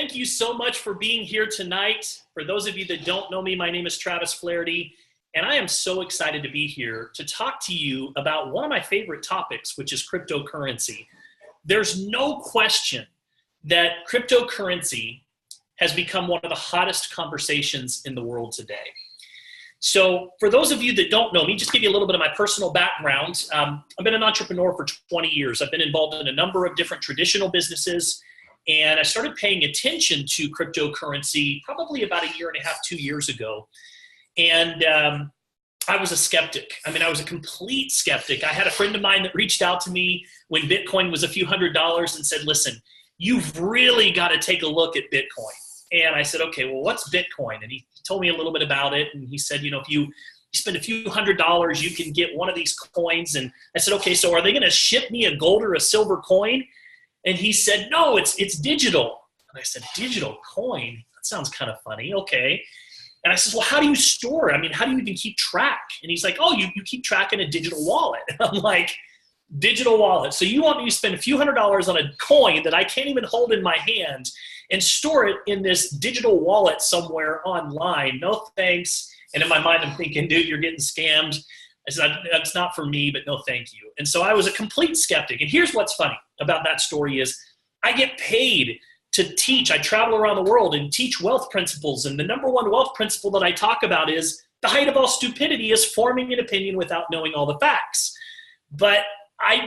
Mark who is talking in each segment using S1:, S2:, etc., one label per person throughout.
S1: Thank you so much for being here tonight. For those of you that don't know me, my name is Travis Flaherty, and I am so excited to be here to talk to you about one of my favorite topics, which is cryptocurrency. There's no question that cryptocurrency has become one of the hottest conversations in the world today. So for those of you that don't know me, just give you a little bit of my personal background. I've been an entrepreneur for 20 years. I've been involved in a number of different traditional businesses, and I started paying attention to cryptocurrency probably about a year and a half, 2 years ago. And I was a skeptic. I was a complete skeptic. I had a friend of mine that reached out to me when Bitcoin was a few $100s and said, listen, you've really got to take a look at Bitcoin. And I said, okay, well, what's Bitcoin? And he told me a little bit about it. And he said, if you spend a few $100s, you can get one of these coins. And I said, okay, so are they going to ship me a gold or a silver coin? And he said, no, it's digital. And I said, digital coin? That sounds kind of funny. Okay. And I said, well, how do you store it? How do you even keep track? And he's like, oh, you keep track in a digital wallet. And I'm like, digital wallet. So you want me to spend a few $100s on a coin that I can't even hold in my hand and store it in this digital wallet somewhere online? No thanks. And in my mind, I'm thinking, dude, you're getting scammed. I said, that's not for me, but no thank you. And so I was a complete skeptic. And here's what's funny about that story is I get paid to teach. I travel around the world and teach wealth principles. And the number one wealth principle that I talk about is the height of all stupidity is forming an opinion without knowing all the facts. But I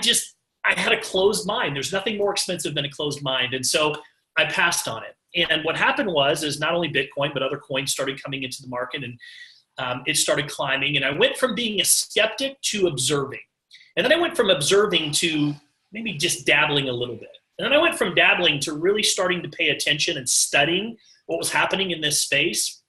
S1: had a closed mind. There's nothing more expensive than a closed mind. And so I passed on it. And what happened is not only Bitcoin, but other coins started coming into the market, and it started climbing. And I went from being a skeptic to observing. And then I went from observing to maybe just dabbling a little bit. And then I went from dabbling to really starting to pay attention and studying what was happening in this space.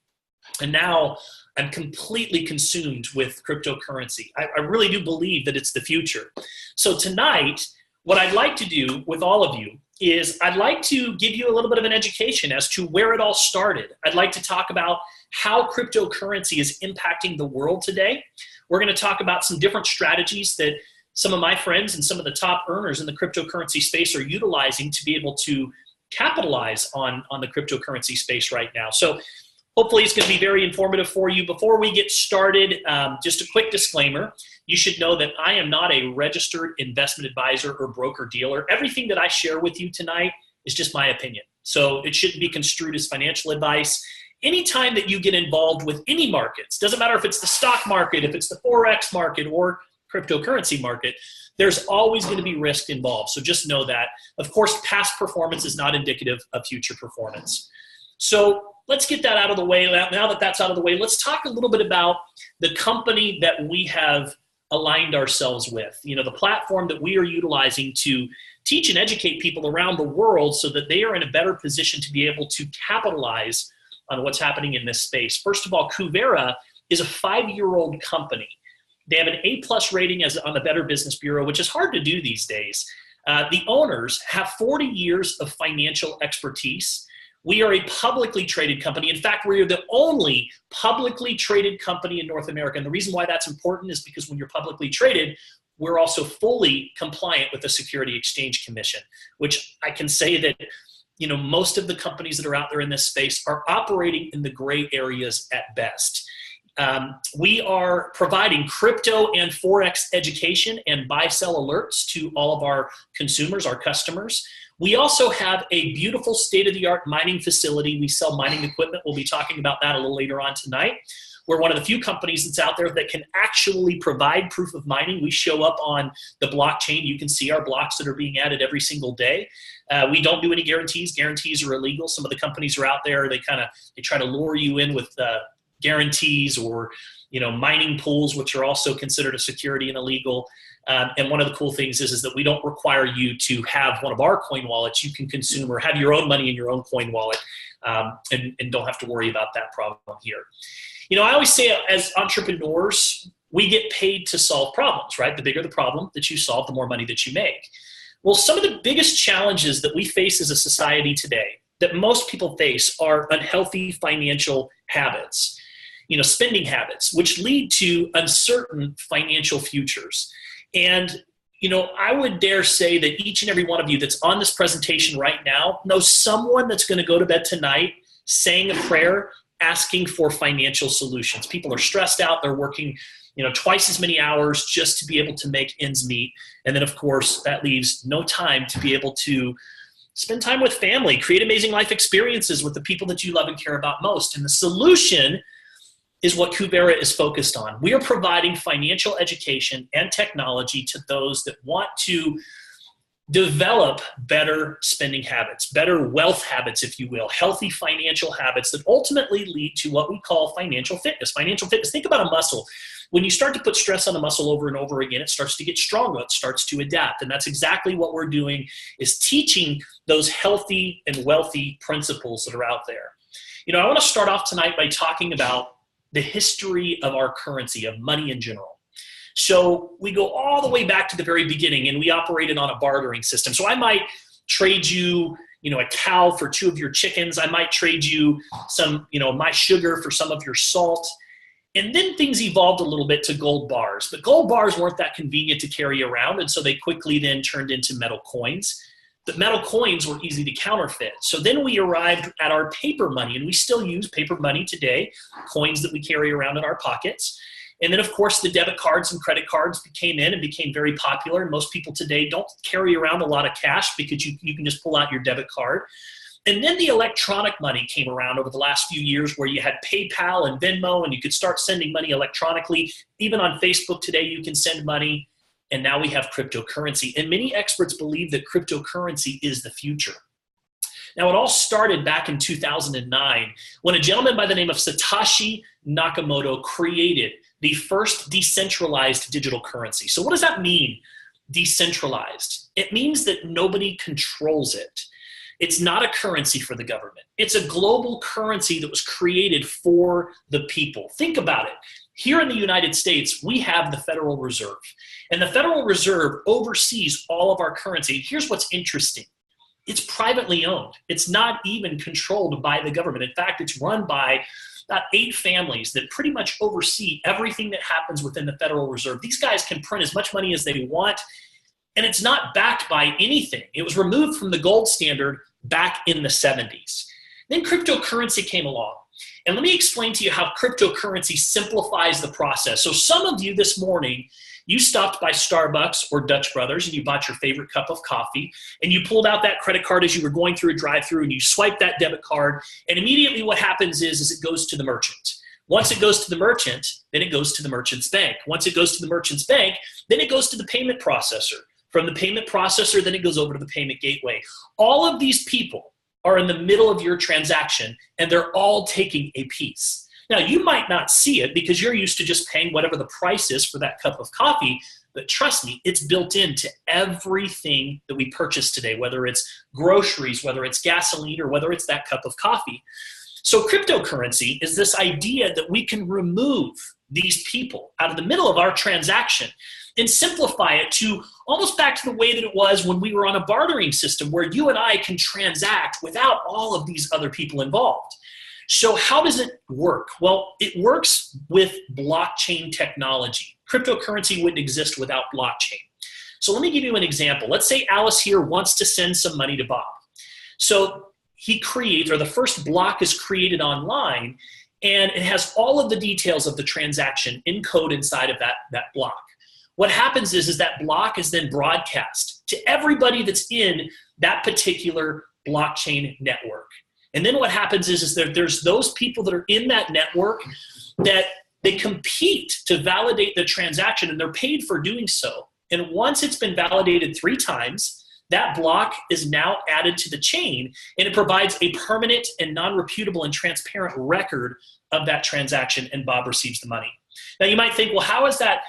S1: And now I'm completely consumed with cryptocurrency. I really do believe that it's the future. So tonight, what I'd like to do with all of you is I'd like to give you a little bit of an education as to where it all started. I'd like to talk about how cryptocurrency is impacting the world today. We're going to talk about some different strategies that some of my friends and some of the top earners in the cryptocurrency space are utilizing to be able to capitalize on the cryptocurrency space right now. So hopefully it's going to be very informative for you. Before we get started, just a quick disclaimer. You should know that I am not a registered investment advisor or broker dealer. Everything that I share with you tonight is just my opinion. So it shouldn't be construed as financial advice. Anytime that you get involved with any markets, doesn't matter if it's the stock market, if it's the Forex market or cryptocurrency market, there's always going to be risk involved. So just know that. Of course, past performance is not indicative of future performance. So let's get that out of the way. Now that that's out of the way, let's talk a little bit about the company that we have aligned ourselves with. The platform that we are utilizing to teach and educate people around the world so that they are in a better position to be able to capitalize on what's happening in this space. First of all, Kuvera is a 5-year-old company. They have an A+ rating on the Better Business Bureau, which is hard to do these days. The owners have 40 years of financial expertise. We are a publicly traded company. In fact, we are the only publicly traded company in North America. And the reason why that's important is because when you're publicly traded, we're also fully compliant with the Security Exchange Commission, which I can say that most of the companies that are out there in this space are operating in the gray areas at best. We are providing crypto and Forex education and buy-sell alerts to all of our consumers, our customers. We also have a beautiful state-of-the-art mining facility. We sell mining equipment. We'll be talking about that a little later on tonight. We're one of the few companies that's out there that can actually provide proof of mining. We show up on the blockchain. You can see our blocks that are being added every single day. We don't do any guarantees. Guarantees are illegal. Some of the companies are out there. They try to lure you in with guarantees or mining pools, which are also considered a security and illegal. And one of the cool things is that we don't require you to have one of our coin wallets. You can consume or have your own money in your own coin wallet and don't have to worry about that problem here. I always say as entrepreneurs, we get paid to solve problems, right? The bigger the problem that you solve, the more money that you make. Well, some of the biggest challenges that we face as a society today that most people face are unhealthy financial habits, spending habits, which lead to uncertain financial futures. And I would dare say that each and every one of you that's on this presentation right now knows someone that's going to go to bed tonight saying a prayer, asking for financial solutions. People are stressed out. They're working, twice as many hours just to be able to make ends meet. And then, of course, that leaves no time to be able to spend time with family, create amazing life experiences with the people that you love and care about most. And the solution is what Kuvera is focused on. We are providing financial education and technology to those that want to develop better spending habits, better wealth habits, if you will, healthy financial habits that ultimately lead to what we call financial fitness. Financial fitness, think about a muscle. When you start to put stress on a muscle over and over again, it starts to get stronger, it starts to adapt. And that's exactly what we're doing, is teaching those healthy and wealthy principles that are out there. I want to start off tonight by talking about the history of our currency, of money in general. So we go all the way back to the very beginning, and we operated on a bartering system. So I might trade you, a cow for 2 of your chickens. I might trade you some, my sugar for some of your salt. And then things evolved a little bit to gold bars. But gold bars weren't that convenient to carry around, and so they quickly then turned into metal coins. But metal coins were easy to counterfeit. So then we arrived at our paper money, and we still use paper money today, coins that we carry around in our pockets. And then, of course, the debit cards and credit cards came in and became very popular. And most people today don't carry around a lot of cash because you can just pull out your debit card. And then the electronic money came around over the last few years, where you had PayPal and Venmo, and you could start sending money electronically. Even on Facebook today, you can send money. And now we have cryptocurrency. And many experts believe that cryptocurrency is the future. Now, it all started back in 2009 when a gentleman by the name of Satoshi Nakamoto created the first decentralized digital currency. So what does that mean, decentralized? It means that nobody controls it. It's not a currency for the government. It's a global currency that was created for the people. Think about it. Here in the United States, we have the Federal Reserve. And the Federal Reserve oversees all of our currency. Here's what's interesting. It's privately owned. It's not even controlled by the government. In fact, it's run by about 8 families that pretty much oversee everything that happens within the Federal Reserve. These guys can print as much money as they want, and it's not backed by anything. It was removed from the gold standard back in the 70s. Then cryptocurrency came along. And let me explain to you how cryptocurrency simplifies the process. So some of you this morning, you stopped by Starbucks or Dutch Brothers and you bought your favorite cup of coffee, and you pulled out that credit card as you were going through a drive-through, and you swiped that debit card, and immediately what happens is it goes to the merchant. Once it goes to the merchant, then it goes to the merchant's bank. Once it goes to the merchant's bank, then it goes to the payment processor. From the payment processor, then it goes over to the payment gateway. All of these people are in the middle of your transaction, and they're all taking a piece. Now, you might not see it because you're used to just paying whatever the price is for that cup of coffee, but trust me, it's built into everything that we purchase today, whether it's groceries, whether it's gasoline, or whether it's that cup of coffee. So cryptocurrency is this idea that we can remove these people out of the middle of our transaction and simplify it to almost back to the way that it was when we were on a bartering system, where you and I can transact without all of these other people involved. So how does it work? Well, it works with blockchain technology. Cryptocurrency wouldn't exist without blockchain. So let me give you an example. Let's say Alice here wants to send some money to Bob. So he creates, or the first block is created online, and it has all of the details of the transaction in code inside of that block. What happens is that block is then broadcast to everybody that's in that particular blockchain network. And then what happens is there's those people that are in that network that they compete to validate the transaction, and they're paid for doing so. And once it's been validated 3 times, that block is now added to the chain, and it provides a permanent and non-reputable and transparent record of that transaction, and Bob receives the money. Now you might think, well, how is that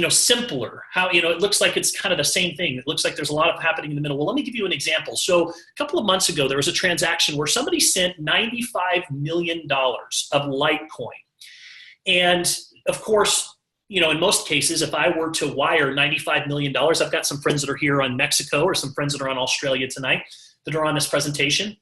S1: simpler? How, it looks like it's kind of the same thing. It looks like there's a lot of happening in the middle. Well, let me give you an example. So a couple of months ago, there was a transaction where somebody sent $95 million of Litecoin. And of course, in most cases, if I were to wire $95 million, I've got some friends that are here on Mexico or some friends that are on Australia tonight that are on this presentation.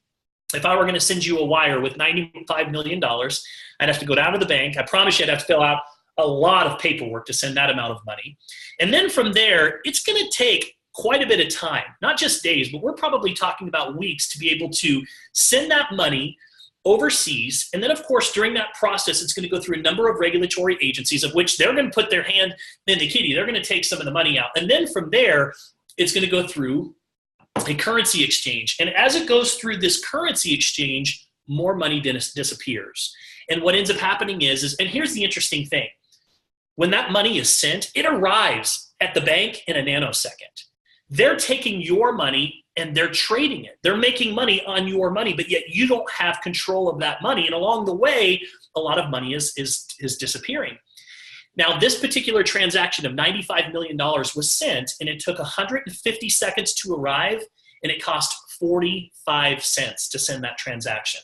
S1: If I were going to send you a wire with $95 million, I'd have to go down to the bank. I promise you I'd have to fill out a lot of paperwork to send that amount of money. And then from there, it's going to take quite a bit of time, not just days, but we're probably talking about weeks to be able to send that money overseas. And then, of course, during that process, it's going to go through a number of regulatory agencies of which they're going to put their hand in the kitty. They're going to take some of the money out. And then from there, it's going to go through a currency exchange. And as it goes through this currency exchange, more money disappears. And what ends up happening is, and here's the interesting thing, when that money is sent, it arrives at the bank in a nanosecond. They're taking your money and they're trading it. They're making money on your money, but yet you don't have control of that money. And along the way, a lot of money is disappearing. Now, this particular transaction of $95 million was sent, and it took 150 seconds to arrive, and it cost 45 cents to send that transaction.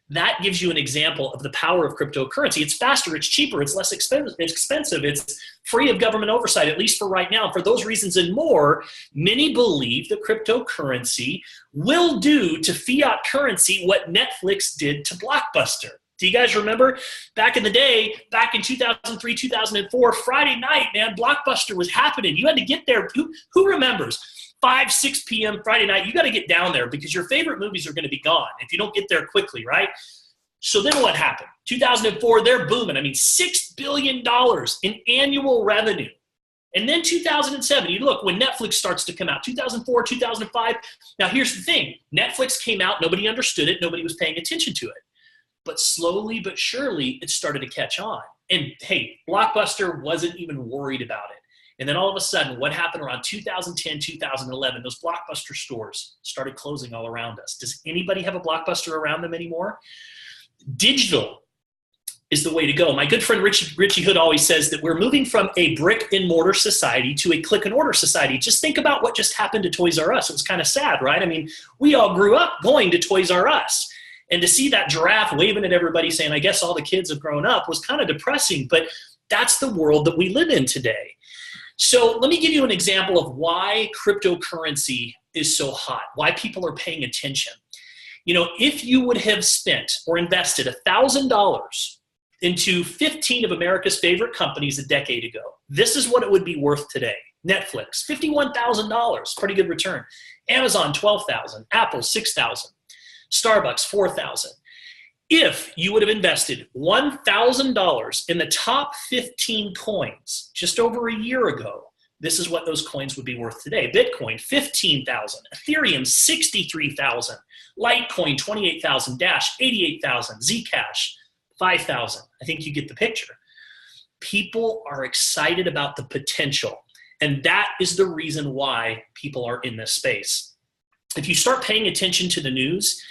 S1: That gives you an example of the power of cryptocurrency. It's faster, it's cheaper, it's less expensive, it's free of government oversight, at least for right now. For those reasons and more, many believe that cryptocurrency will do to fiat currency what Netflix did to Blockbuster. Do you guys remember back in the day, back in 2003, 2004, Friday night, man, Blockbuster was happening. You had to get there. Who remembers? 5, 6 p.m. Friday night, you got to get down there because your favorite movies are going to be gone if you don't get there quickly, right? So then what happened? 2004, they're booming. I mean, $6 billion in annual revenue. And then 2007, you look, when Netflix starts to come out, 2004, 2005. Now, here's the thing. Netflix came out. Nobody understood it. Nobody was paying attention to it. But slowly but surely, it started to catch on. And hey, Blockbuster wasn't even worried about it. And then all of a sudden, what happened around 2010, 2011, those Blockbuster stores started closing all around us. Does anybody have a Blockbuster around them anymore? Digital is the way to go. My good friend Richie Hood always says that we're moving from a brick and mortar society to a click and order society. Just think about what just happened to Toys R Us. It was kind of sad, right? I mean, we all grew up going to Toys R Us. And to see that giraffe waving at everybody saying, I guess all the kids have grown up, was kind of depressing. But that's the world that we live in today. So let me give you an example of why cryptocurrency is so hot, why people are paying attention. You know, if you would have spent or invested $1,000 into 15 of America's favorite companies a decade ago, this is what it would be worth today. Netflix, $51,000, pretty good return. Amazon, $12,000. Apple, $6,000. Starbucks, $4,000. If you would have invested $1,000 in the top 15 coins just over a year ago, this is what those coins would be worth today. Bitcoin, $15,000. Ethereum, $63,000. Litecoin, $28,000. Dash, $88,000. Zcash, $5,000. I think you get the picture. People are excited about the potential, and that is the reason why people are in this space. If you start paying attention to the news,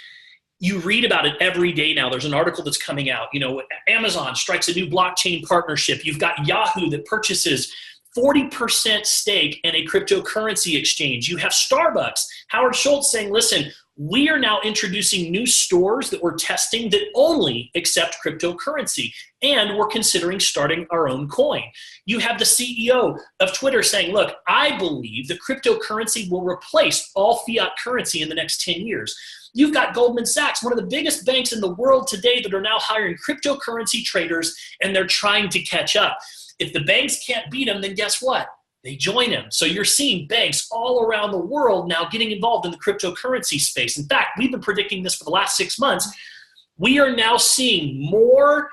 S1: you read about it every day now. There's an article that's coming out. You know, Amazon strikes a new blockchain partnership. You've got Yahoo that purchases 40% stake in a cryptocurrency exchange. You have Starbucks, Howard Schultz saying, listen, we are now introducing new stores that we're testing that only accept cryptocurrency, and we're considering starting our own coin. You have the CEO of Twitter saying, look, I believe that cryptocurrency will replace all fiat currency in the next 10 years. You've got Goldman Sachs, one of the biggest banks in the world today, that are now hiring cryptocurrency traders, and they're trying to catch up. If the banks can't beat them, then guess what? They join them. So you're seeing banks all around the world now getting involved in the cryptocurrency space. In fact, we've been predicting this for the last 6 months. We are now seeing more,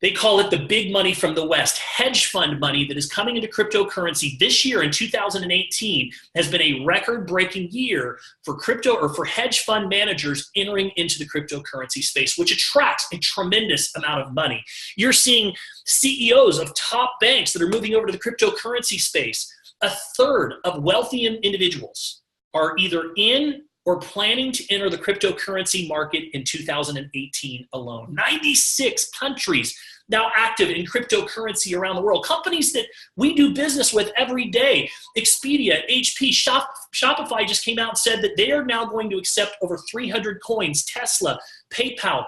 S1: they call it the big money from the West, hedge fund money that is coming into cryptocurrency. This year in 2018 has been a record-breaking year for crypto, or for hedge fund managers entering into the cryptocurrency space, which attracts a tremendous amount of money. You're seeing CEOs of top banks that are moving over to the cryptocurrency space. A third of wealthy individuals are either in or planning to enter the cryptocurrency market in 2018 alone. 96 countries now active in cryptocurrency around the world. Companies that we do business with every day, Expedia, HP, Shopify just came out and said that they are now going to accept over 300 coins, Tesla, PayPal.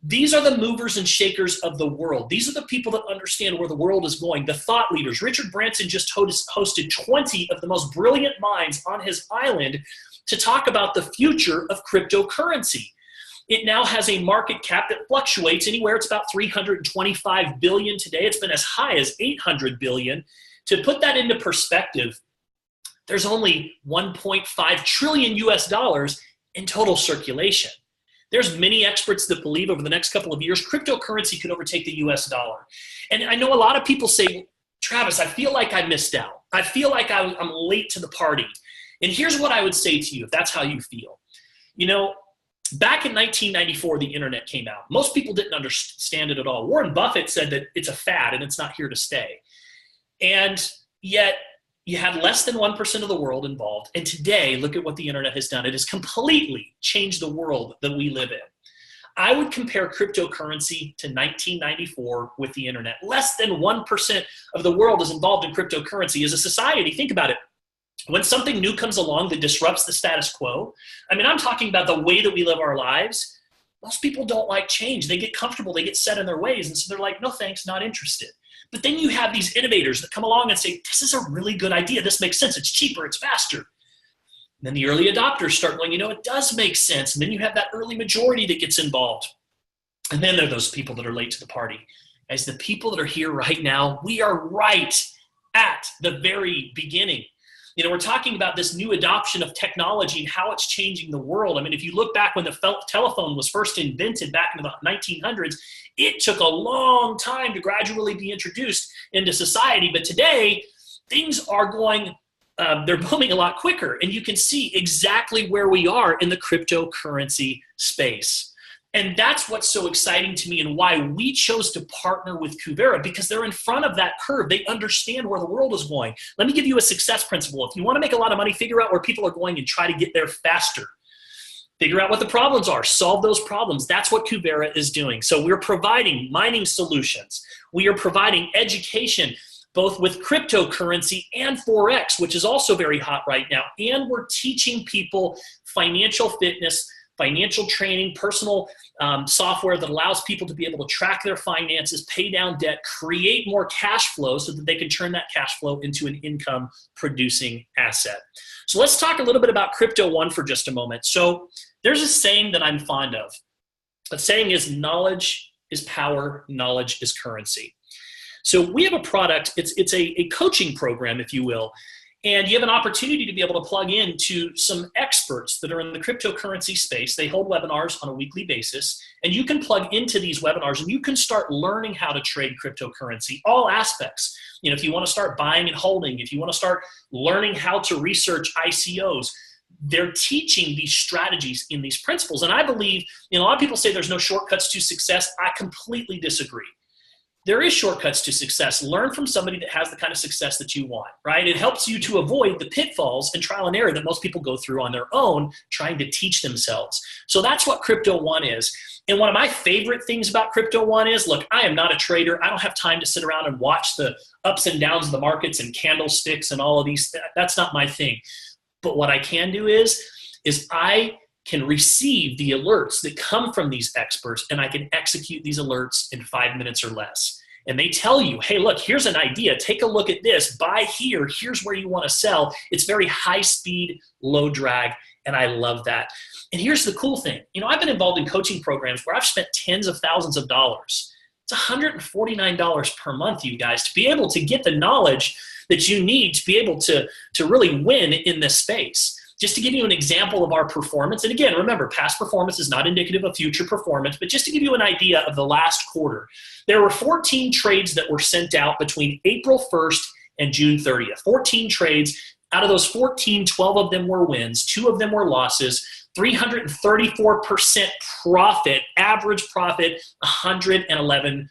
S1: These are the movers and shakers of the world. These are the people that understand where the world is going, the thought leaders. Richard Branson just hosted 20 of the most brilliant minds on his island to talk about the future of cryptocurrency. It now has a market cap that fluctuates anywhere. It's about $325 billion today. It's been as high as $800 billion. To put that into perspective, there's only 1.5 trillion US dollars in total circulation. There's many experts that believe over the next couple of years, cryptocurrency could overtake the US dollar. And I know a lot of people say, Travis, I feel like I missed out. I feel like I'm late to the party. And here's what I would say to you if that's how you feel. You know, back in 1994, the internet came out. Most people didn't understand it at all. Warren Buffett said that it's a fad and it's not here to stay. And yet you had less than 1% of the world involved. And today, look at what the internet has done. It has completely changed the world that we live in. I would compare cryptocurrency to 1994 with the internet. Less than 1% of the world is involved in cryptocurrency. As a society, think about it. When something new comes along that disrupts the status quo, I mean, I'm talking about the way that we live our lives. Most people don't like change. They get comfortable. They get set in their ways. And so they're like, no, thanks, not interested. But then you have these innovators that come along and say, this is a really good idea. This makes sense. It's cheaper. It's faster. And then the early adopters start going, you know, it does make sense. And then you have that early majority that gets involved. And then there are those people that are late to the party. As the people that are here right now, we are right at the very beginning. You know, we're talking about this new adoption of technology and how it's changing the world. I mean, if you look back when the telephone was first invented back in the 1900s, it took a long time to gradually be introduced into society. But today, things are going, they're booming a lot quicker. And you can see exactly where we are in the cryptocurrency space. And that's what's so exciting to me and why we chose to partner with Kuvera, because they're in front of that curve. They understand where the world is going. Let me give you a success principle. If you want to make a lot of money, figure out where people are going and try to get there faster. Figure out what the problems are. Solve those problems. That's what Kuvera is doing. So we're providing mining solutions. We are providing education, both with cryptocurrency and Forex, which is also very hot right now. And we're teaching people financial fitness, financial training, personal software that allows people to be able to track their finances, pay down debt, create more cash flow so that they can turn that cash flow into an income-producing asset. So let's talk a little bit about Crypto One for just a moment. So there's a saying that I'm fond of. The saying is, knowledge is power, knowledge is currency. So we have a product, it's a coaching program, if you will, and you have an opportunity to be able to plug into some experts that are in the cryptocurrency space. They hold webinars on a weekly basis, and you can plug into these webinars and you can start learning how to trade cryptocurrency, all aspects. You know, if you want to start buying and holding, if you want to start learning how to research ICOs, they're teaching these strategies in these principles. And I believe, you know, a lot of people say there's no shortcuts to success. I completely disagree. There is shortcuts to success. Learn from somebody that has the kind of success that you want, right? It helps you to avoid the pitfalls and trial and error that most people go through on their own trying to teach themselves. So that's what Crypto One is. And one of my favorite things about Crypto One is, look, I am not a trader. I don't have time to sit around and watch the ups and downs of the markets and candlesticks and all of these. That's not my thing. But what I can do is I can receive the alerts that come from these experts, and I can execute these alerts in 5 minutes or less. And they tell you, hey, look, here's an idea. Take a look at this. Buy here. Here's where you want to sell. It's very high speed, low drag, and I love that. And here's the cool thing. You know, I've been involved in coaching programs where I've spent tens of thousands of dollars. It's $149 per month, you guys, to be able to get the knowledge that you need to be able to really win in this space. Just to give you an example of our performance, and again, remember, past performance is not indicative of future performance, but just to give you an idea of the last quarter, there were 14 trades that were sent out between April 1st and June 30th. 14 trades. Out of those 14, 12 of them were wins, 2 of them were losses, 334% profit, average profit, 111%.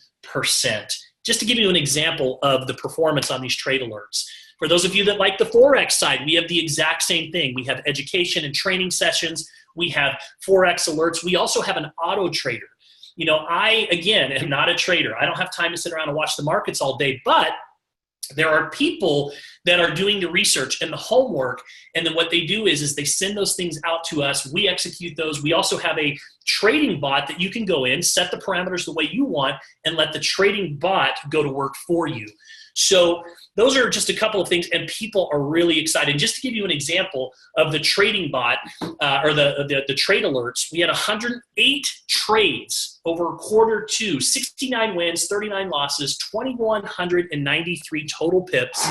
S1: Just to give you an example of the performance on these trade alerts. For those of you that like the Forex side, we have the exact same thing. We have education and training sessions. We have Forex alerts. We also have an auto trader. You know, I, again, am not a trader. I don't have time to sit around and watch the markets all day, but there are people that are doing the research and the homework, and then what they do is they send those things out to us. We execute those. We also have a trading bot that you can go in, set the parameters the way you want, and let the trading bot go to work for you. So those are just a couple of things, and people are really excited. Just to give you an example of the trading bot or the trade alerts, we had 108 trades over quarter two, 69 wins, 39 losses, 2,193 total pips.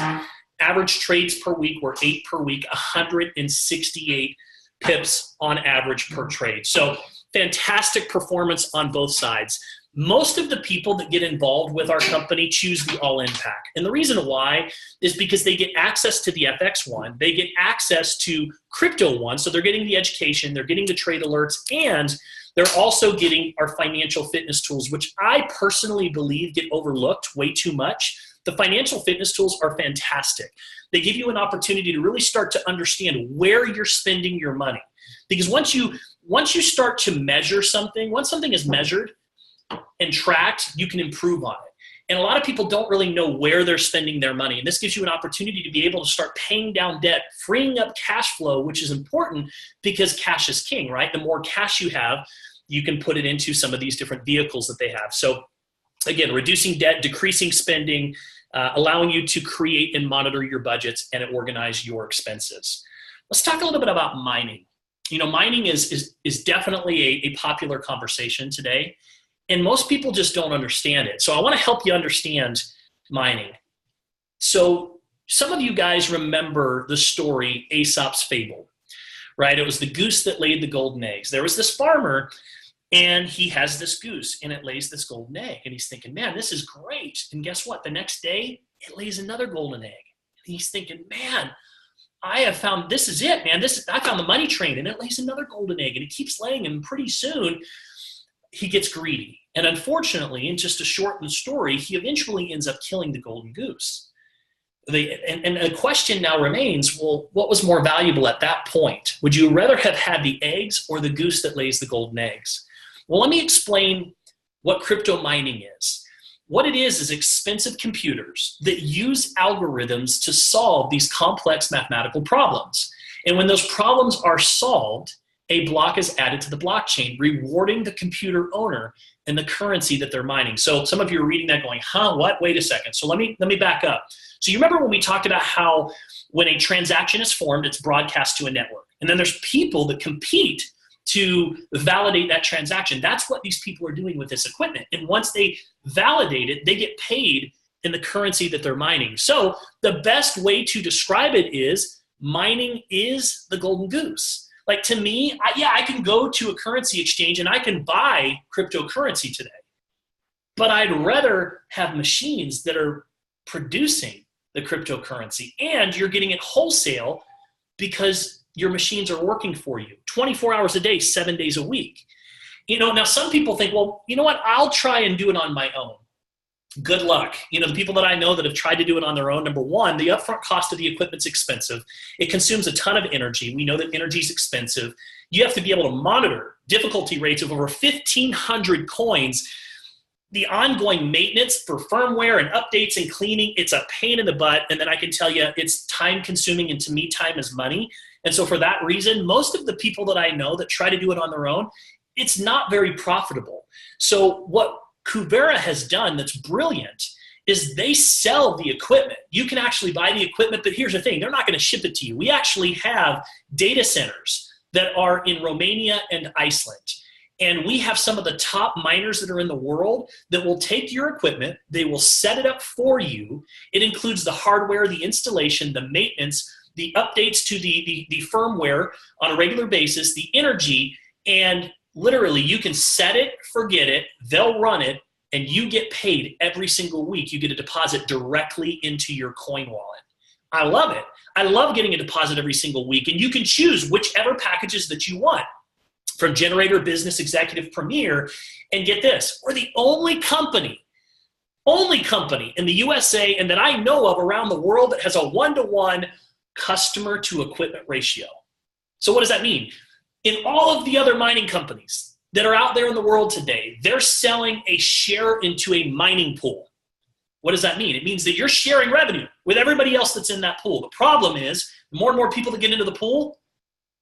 S1: Average trades per week were 8 per week, 168 pips on average per trade. So fantastic performance on both sides. Most of the people that get involved with our company choose the all-in pack. And the reason why is because they get access to the FX one, they get access to crypto one, so they're getting the education, they're getting the trade alerts, and they're also getting our financial fitness tools, which I personally believe get overlooked way too much. The financial fitness tools are fantastic. They give you an opportunity to really start to understand where you're spending your money. Because once you start to measure something, once something is measured and tracked, you can improve on it. And a lot of people don't really know where they're spending their money. And this gives you an opportunity to be able to start paying down debt, freeing up cash flow, which is important because cash is king, right? The more cash you have, you can put it into some of these different vehicles that they have. So again, reducing debt, decreasing spending, allowing you to create and monitor your budgets and organize your expenses. Let's talk a little bit about mining. Mining is definitely a popular conversation today. And most people just don't understand it. So I want to help you understand mining. So some of you guys remember the story Aesop's Fable, right? It was the goose that laid the golden eggs. There was this farmer, and he has this goose, and it lays this golden egg. And he's thinking, man, this is great. And guess what? The next day, it lays another golden egg. And he's thinking, man, I have found, this is it, man. I found the money train, and it lays another golden egg. And it keeps laying, and pretty soon, he gets greedy. And unfortunately, and just to shorten the story, he eventually ends up killing the golden goose. And the question now remains, well, what was more valuable at that point? Would you rather have had the eggs or the goose that lays the golden eggs? Well, let me explain what crypto mining is. What it is expensive computers that use algorithms to solve these complex mathematical problems. And when those problems are solved, a block is added to the blockchain, rewarding the computer owner and the currency that they're mining. So some of you are reading that going, huh, what? Wait a second. So let me back up. So you remember when we talked about how when a transaction is formed, it's broadcast to a network. And then there's people that compete to validate that transaction. That's what these people are doing with this equipment. And once they validate it, they get paid in the currency that they're mining. So the best way to describe it is mining is the golden goose. Like to me, I can go to a currency exchange and I can buy cryptocurrency today. But I'd rather have machines that are producing the cryptocurrency, and you're getting it wholesale because your machines are working for you 24 hours a day, 7 days a week. Now some people think, well, you know what? I'll try and do it on my own. Good luck. The people that I know that have tried to do it on their own, number one, the upfront cost of the equipment's expensive. It consumes a ton of energy. We know that energy is expensive. You have to be able to monitor difficulty rates of over 1,500 coins. The ongoing maintenance for firmware and updates and cleaning, it's a pain in the butt. And then I can tell you it's time consuming, and to me, time is money. And so for that reason, most of the people that I know that try to do it on their own, it's not very profitable. So what Kuvera has done that's brilliant is they sell the equipment. You can actually buy the equipment, but here's the thing, they're not going to ship it to you. We actually have data centers that are in Romania and Iceland. And we have some of the top miners that are in the world that will take your equipment, they will set it up for you. It includes the hardware, the installation, the maintenance, the updates to the firmware on a regular basis, the energy, and literally you can set it, forget it, they'll run it, and you get paid every single week. You get a deposit directly into your coin wallet. I love it. I love getting a deposit every single week, and you can choose whichever packages that you want. From Generator, Business, Executive, Premier, and get this, we're the only company in the USA and that I know of around the world that has a 1-to-1 customer to equipment ratio. So what does that mean? In all of the other mining companies that are out there in the world today, they're selling a share into a mining pool. What does that mean? It means that you're sharing revenue with everybody else that's in that pool. The problem is, the more and more people that get into the pool,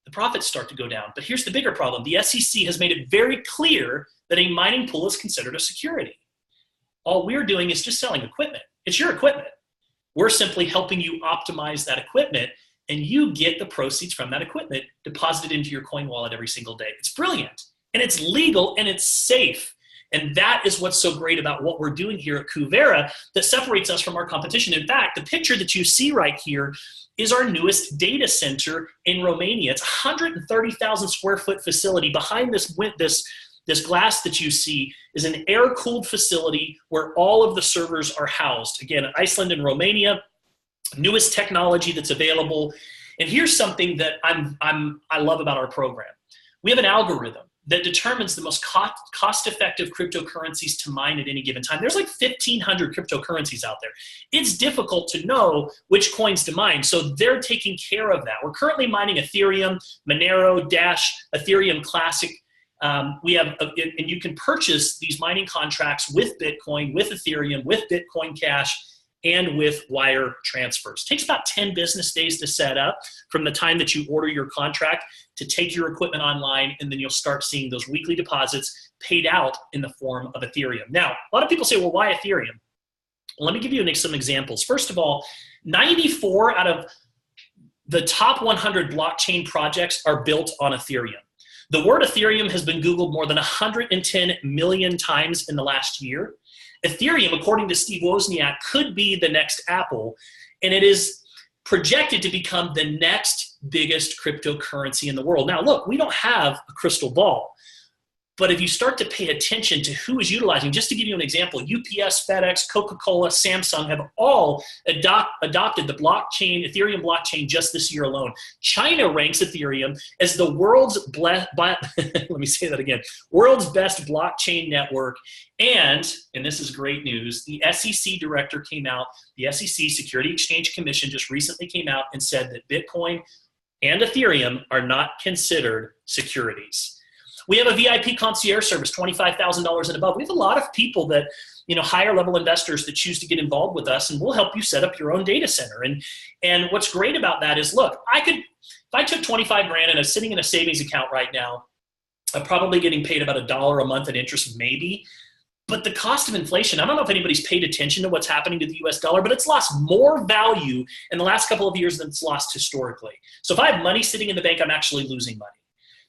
S1: the profits start to go down. But here's the bigger problem. The SEC has made it very clear that a mining pool is considered a security. All we're doing is just selling equipment. It's your equipment. We're simply helping you optimize that equipment, and you get the proceeds from that equipment deposited into your coin wallet every single day. It's brilliant, and it's legal, and it's safe. And that is what's so great about what we're doing here at Kuvera that separates us from our competition. In fact, the picture that you see right here is our newest data center in Romania. It's a 130,000 square foot facility. Behind this glass that you see is an air-cooled facility where all of the servers are housed. Again, Iceland and Romania, newest technology that's available. And here's something that I love about our program. We have an algorithm that determines the most cost-effective cryptocurrencies to mine at any given time. There's like 1,500 cryptocurrencies out there. It's difficult to know which coins to mine, so they're taking care of that. We're currently mining Ethereum, Monero, Dash, Ethereum Classic. And you can purchase these mining contracts with Bitcoin, with Ethereum, with Bitcoin Cash, and with wire transfers. It takes about 10 business days to set up from the time that you order your contract to take your equipment online, and then you'll start seeing those weekly deposits paid out in the form of Ethereum. Now, a lot of people say, well, why Ethereum? Well, let me give you some examples. First of all, 94 out of the top 100 blockchain projects are built on Ethereum. The word Ethereum has been Googled more than 110 million times in the last year. Ethereum, according to Steve Wozniak, could be the next Apple, and it is projected to become the next biggest cryptocurrency in the world. Now, look, we don't have a crystal ball, but if you start to pay attention to who is utilizing, just to give you an example, UPS, FedEx, Coca-Cola, Samsung have all adopted the blockchain, Ethereum blockchain just this year alone. China ranks Ethereum as the world's world's best blockchain network. And this is great news, the SEC director came out, the SEC, Security Exchange Commission, just recently came out and said that Bitcoin and Ethereum are not considered securities. We have a VIP concierge service, $25,000 and above. We have a lot of people that, higher level investors that choose to get involved with us, and we'll help you set up your own data center. And what's great about that is, look, if I took 25 grand and I was sitting in a savings account right now, I'm probably getting paid about $1 a month in interest, maybe. But the cost of inflation, I don't know if anybody's paid attention to what's happening to the US dollar, but it's lost more value in the last couple of years than it's lost historically. So if I have money sitting in the bank, I'm actually losing money.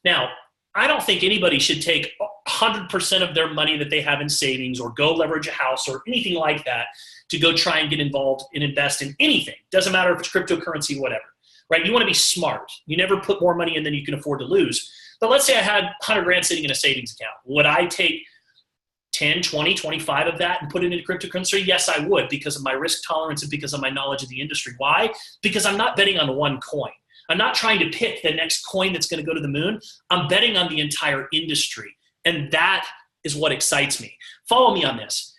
S1: Now, I don't think anybody should take 100% of their money that they have in savings or go leverage a house or anything like that to go try and get involved and invest in anything. Doesn't matter if it's cryptocurrency, whatever, right? You want to be smart. You never put more money in than you can afford to lose. But let's say I had 100 grand sitting in a savings account. Would I take 10, 20, 25 of that and put it into cryptocurrency? Yes, I would, because of my risk tolerance and because of my knowledge of the industry. Why? Because I'm not betting on one coin. I'm not trying to pick the next coin that's going to go to the moon. I'm betting on the entire industry. And that is what excites me. Follow me on this.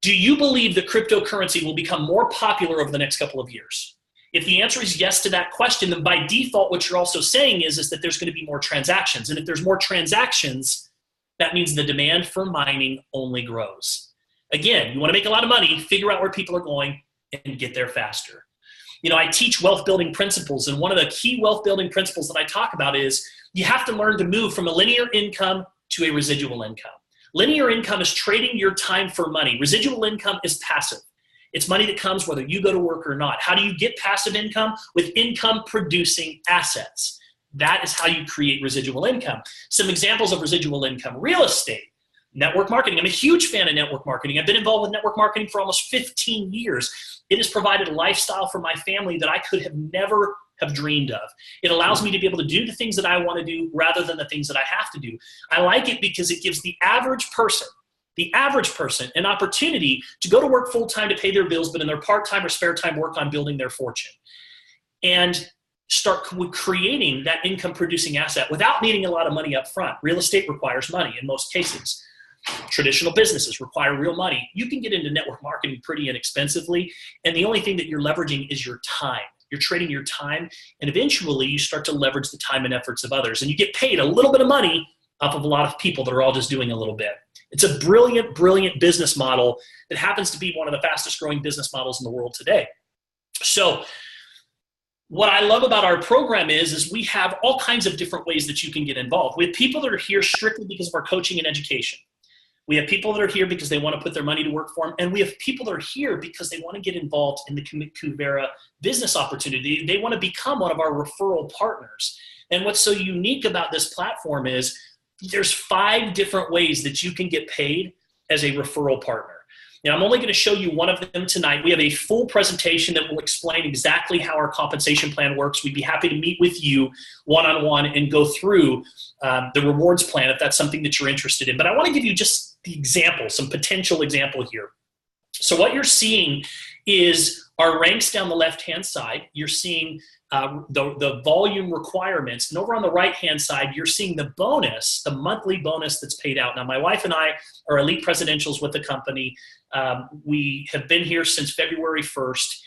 S1: Do you believe that cryptocurrency will become more popular over the next couple of years? If the answer is yes to that question, then by default, what you're also saying is that there's going to be more transactions. And if there's more transactions, that means the demand for mining only grows. Again, you want to make a lot of money, figure out where people are going, and get there faster. I teach wealth building principles, and one of the key wealth building principles that I talk about is you have to learn to move from a linear income to a residual income. Linear income is trading your time for money. Residual income is passive. It's money that comes whether you go to work or not. How do you get passive income? With income producing assets. That is how you create residual income. Some examples of residual income: real estate, network marketing. I'm a huge fan of network marketing. I've been involved with network marketing for almost 15 years. It has provided a lifestyle for my family that I could have never have dreamed of. It allows me to be able to do the things that I want to do rather than the things that I have to do. I like it because it gives the average person, an opportunity to go to work full-time to pay their bills, but in their part-time or spare time work on building their fortune and start creating that income-producing asset without needing a lot of money up front. Real estate requires money in most cases. Traditional businesses require real money. You can get into network marketing pretty inexpensively, and the only thing that you're leveraging is your time. You're trading your time, and eventually you start to leverage the time and efforts of others, and you get paid a little bit of money off of a lot of people that are all just doing a little bit. It's a brilliant, brilliant business model that happens to be one of the fastest growing business models in the world today. So what I love about our program is we have all kinds of different ways that you can get involved. We have people that are here strictly because of our coaching and education. We have people that are here because they want to put their money to work for them. And we have people that are here because they want to get involved in the Kuvera business opportunity. They want to become one of our referral partners. And what's so unique about this platform is there's 5 different ways that you can get paid as a referral partner. Now, I'm only going to show you one of them tonight. We have a full presentation that will explain exactly how our compensation plan works. We'd be happy to meet with you one-on-one and go through the rewards plan if that's something that you're interested in. But I want to give you just the example, some potential example here. So what you're seeing is our ranks down the left-hand side. You're seeing the volume requirements. And over on the right-hand side, you're seeing the bonus, the monthly bonus that's paid out. Now, my wife and I are elite presidentials with the company. We have been here since February 1st,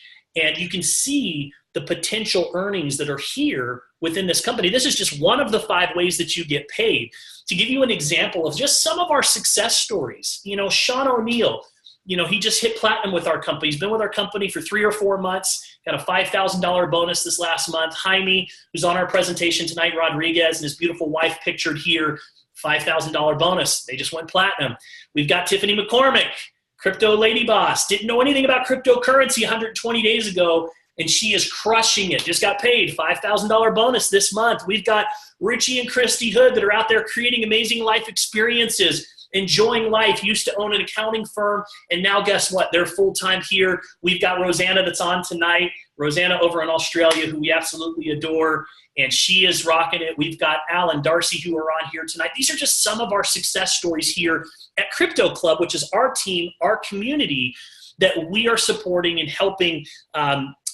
S1: and you can see the potential earnings that are here within this company. This is just one of the 5 ways that you get paid. To give you an example of just some of our success stories, Sean O'Neill, he just hit platinum with our company. He's been with our company for 3 or 4 months, got a $5,000 bonus this last month. Jaime, who's on our presentation tonight, Rodriguez, and his beautiful wife pictured here, $5,000 bonus. They just went platinum. We've got Tiffany McCormick, crypto lady boss, didn't know anything about cryptocurrency 120 days ago, and she is crushing it. Just got paid $5,000 bonus this month. We've got Richie and Christy Hood that are out there creating amazing life experiences, enjoying life, used to own an accounting firm, and now guess what? They're full-time here. We've got Rosanna that's on tonight, Rosanna over in Australia, who we absolutely adore, and she is rocking it. We've got Al and Darcy who are on here tonight. These are just some of our success stories here at Crypto Club, which is our team, our community that we are supporting and helping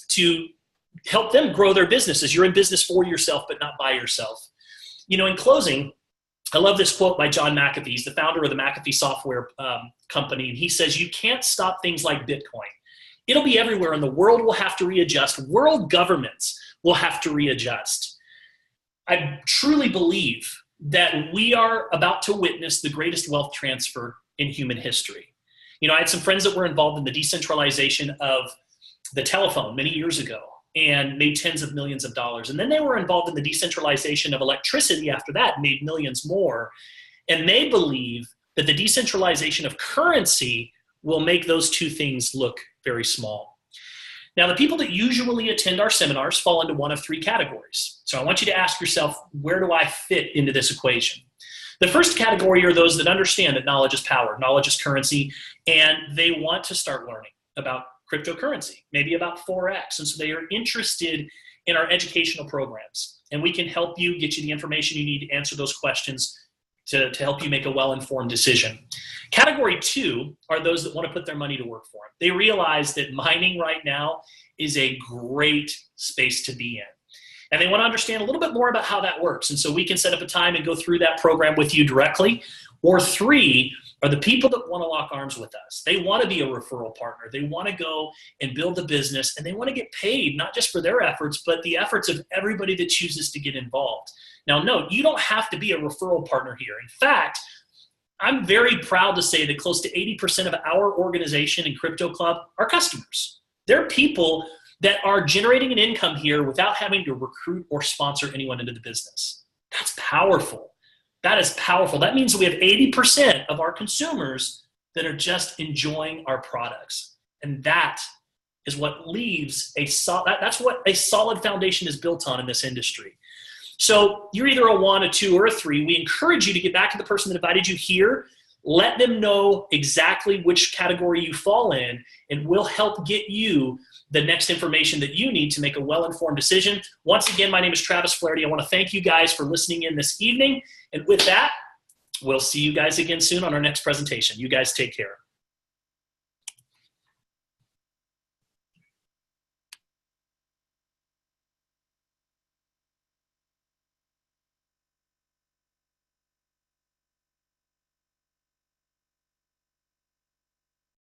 S1: to help them grow their businesses. You're in business for yourself, but not by yourself. In closing, I love this quote by John McAfee. He's the founder of the McAfee software company. And he says, you can't stop things like Bitcoin. It'll be everywhere, and the world will have to readjust. World governments will have to readjust. I truly believe that we are about to witness the greatest wealth transfer in human history. I had some friends that were involved in the decentralization of the telephone many years ago and made tens of millions of dollars. And then they were involved in the decentralization of electricity after that, and made millions more. And they believe that the decentralization of currency will make those 2 things look very small. Now, the people that usually attend our seminars fall into one of 3 categories. So I want you to ask yourself, where do I fit into this equation? The first category are those that understand that knowledge is power, knowledge is currency, and they want to start learning about cryptocurrency, maybe about Forex. And so they are interested in our educational programs. And we can help you, get you the information you need to answer those questions to help you make a well-informed decision. Category 2 are those that want to put their money to work for them. They realize that mining right now is a great space to be in. And they want to understand a little bit more about how that works. And so we can set up a time and go through that program with you directly. Or 3 are the people that want to lock arms with us. They want to be a referral partner. They want to go and build a business, and they want to get paid, not just for their efforts, but the efforts of everybody that chooses to get involved. Now, note, you don't have to be a referral partner here. In fact, I'm very proud to say that close to 80% of our organization in Crypto Club are customers. They're people that are generating an income here without having to recruit or sponsor anyone into the business. That's powerful. That is powerful. That means we have 80% of our consumers that are just enjoying our products. And that is what leaves that's what a solid foundation is built on in this industry. So you're either a 1, a 2, or a 3. We encourage you to get back to the person that invited you here. Let them know exactly which category you fall in, and we'll help get you the next information that you need to make a well-informed decision. Once again, my name is Travis Flaherty. I want to thank you guys for listening in this evening. And with that, we'll see you guys again soon on our next presentation. You guys take care.